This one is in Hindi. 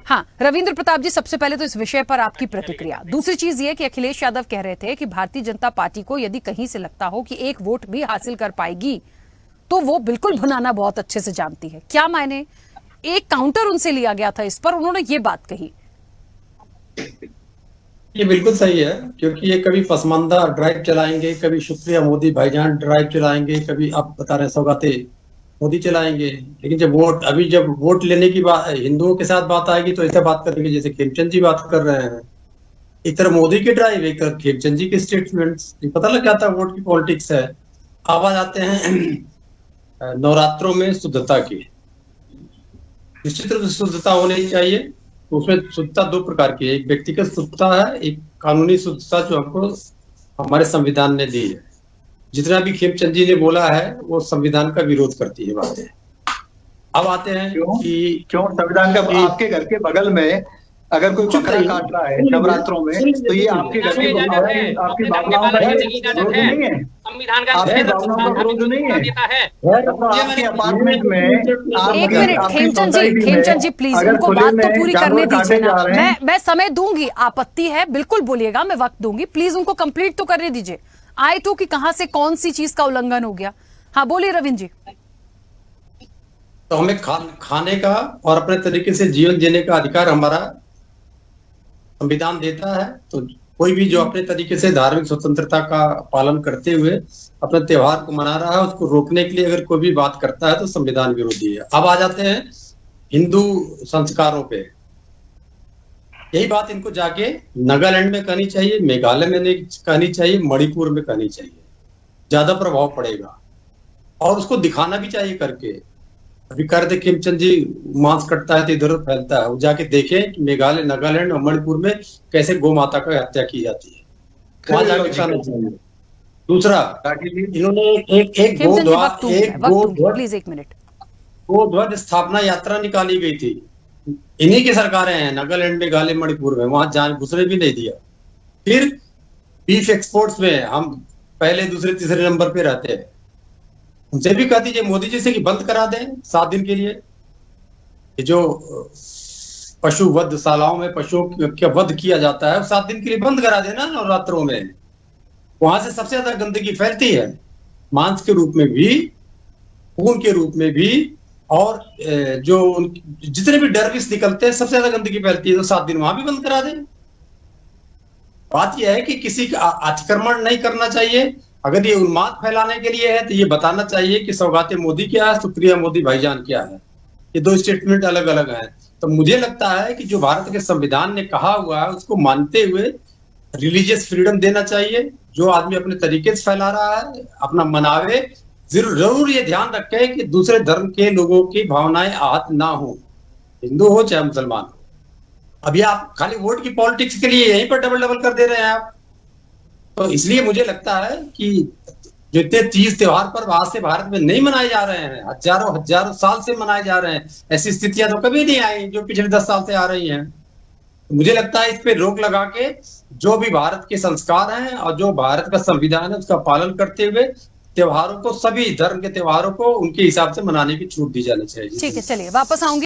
हाँ, रविंद्र प्रताप जी, सबसे पहले तो इस विषय पर आपकी प्रतिक्रिया। दूसरी चीज ये कि अखिलेश यादव कह रहे थे कि भारतीय जनता पार्टी को यदि कहीं से लगता हो कि एक वोट भी हासिल कर पाएगी तो वो बिल्कुल भुनाना बहुत अच्छे से जानती है। क्या मायने? एक काउंटर उनसे लिया गया था इस पर, उन्होंने ये बात कही। ये बिल्कुल सही है, क्योंकि ये कभी पसमानदा ड्राइव चलाएंगे, कभी शुक्रिया मोदी भाईजान ड्राइव चलाएंगे, कभी आप बता रहे सौगाते मोदी चलाएंगे। लेकिन जब वोट लेने की बात हिंदुओं के साथ बात आएगी तो ऐसे बात करेंगे जैसे खेमचंद जी बात कर रहे हैं। एक तरफ मोदी की ड्राइव, एक तरफ खेमचंद जी के स्टेटमेंट्स, पता लग जाता है वोट की पॉलिटिक्स है। अब आ जाते हैं नवरात्रों में शुद्धता की। निश्चित रूप से शुद्धता होनी चाहिए। तो उसमें शुद्धता दो प्रकार की है, एक व्यक्तिगत शुद्धता है, एक कानूनी शुद्धता जो हमको हमारे संविधान ने दी है। जितना भी खेमचंद जी ने बोला है वो संविधान का विरोध करती है बातें। अब आते हैं क्यों संविधान का? आपके घर के बगल में अगर कोई बकरा काट रहा है नवरात्रों में तो ये आपके घर की आपकी भावनाओं का विरोध नहीं है? आपकी भावनाओं का विरोध नहीं है? आपके अपार्टमेंट में एक मिनट खेमचंद जी प्लीज उनको बात तो पूरी करने दीजिए ना। मैं समय दूंगी, आपत्ति है बिल्कुल बोलिएगा, मैं वक्त दूंगी, प्लीज उनको कंप्लीट तो करने दीजिए। आए तो कि कहां से कौन सी चीज का उल्लंघन हो गया। हाँ बोलिए रविंद्र जी। तो हमें खाने का और अपने तरीके से जीवन जीने का अधिकार हमारा संविधान देता है। तो कोई भी जो अपने तरीके से धार्मिक स्वतंत्रता का पालन करते हुए अपने त्योहार को मना रहा है, उसको रोकने के लिए अगर कोई भी बात करता है तो संविधान विरोधी है। अब आ जाते हैं हिंदू संस्कारों पे। यही बात इनको जाके नागालैंड में कहनी चाहिए, मेघालय में नहीं कहनी चाहिए, मणिपुर में कहनी चाहिए, ज्यादा प्रभाव पड़ेगा। और उसको दिखाना भी चाहिए करके। अभी कर दे खेमचंद जी मांस कटता है तो इधर उधर फैलता है, वो जाके देखें कि मेघालय, नागालैंड और मणिपुर में कैसे गौ माता का हत्या की जाती है, वहां जाके दिखाना चाहिए। दूसरा, इन्होंने एक गोध्वज स्थापना यात्रा निकाली गई थी, इन्हीं की सरकारें हैं नागालैंड, मेघालय, मणिपुर में, वहां जान घुसने भी नहीं दिया। फिर बीफ एक्सपोर्ट्स में हम पहले दूसरे तीसरे नंबर पे रहते हैं, उनसे भी कह दीजिए मोदी जी से कि बंद करा दें 7 दिन के लिए। ये जो पशु वधशालाओं में पशुओं का वध किया जाता है 7 दिन के लिए बंद करा देना नवरात्रों में। वहां से सबसे ज्यादा गंदगी फैलती है, मांस के रूप में भी, खून के रूप में भी, और जो जितने भी डरविस निकलते हैं सबसे ज्यादा गंदगी फैलती है। तो 7 दिन वहां भी बंद करा दें। बात यह है कि किसी का अतिक्रमण नहीं करना चाहिए। अगर ये उन्माद फैलाने के लिए है तो ये बताना चाहिए कि सौगाते मोदी क्या है, शुक्रिया मोदी भाईजान क्या है। ये दो स्टेटमेंट अलग अलग हैं। तो मुझे लगता है कि जो भारत के संविधान ने कहा हुआ है उसको मानते हुए रिलीजियस फ्रीडम देना चाहिए। जो आदमी अपने तरीके से फैला रहा है अपना मनावे, जरूर ये ध्यान रखे कि दूसरे धर्म के लोगों की भावनाएं आहत ना हो, हिंदू हो चाहे मुसलमान हो। अभी आप खाली वोट की पॉलिटिक्स के लिए यहीं पर डबल कर दे रहे हैं आप। तो इसलिए मुझे लगता है कि जो इतने तीज त्योहार पर आज से भारत में नहीं मनाए जा रहे हैं, हजारों साल से मनाए जा रहे हैं, ऐसी स्थितियां तो कभी नहीं आई जो पिछले 10 साल से आ रही हैं। तो मुझे लगता है इस पे रोक लगा के जो भी भारत के संस्कार हैं और जो भारत का संविधान है उसका पालन करते हुए त्योहारों को, सभी धर्म के त्योहारों को उनके हिसाब से मनाने की छूट दी जानी चाहिए। ठीक है, चलिए वापस आऊंगी।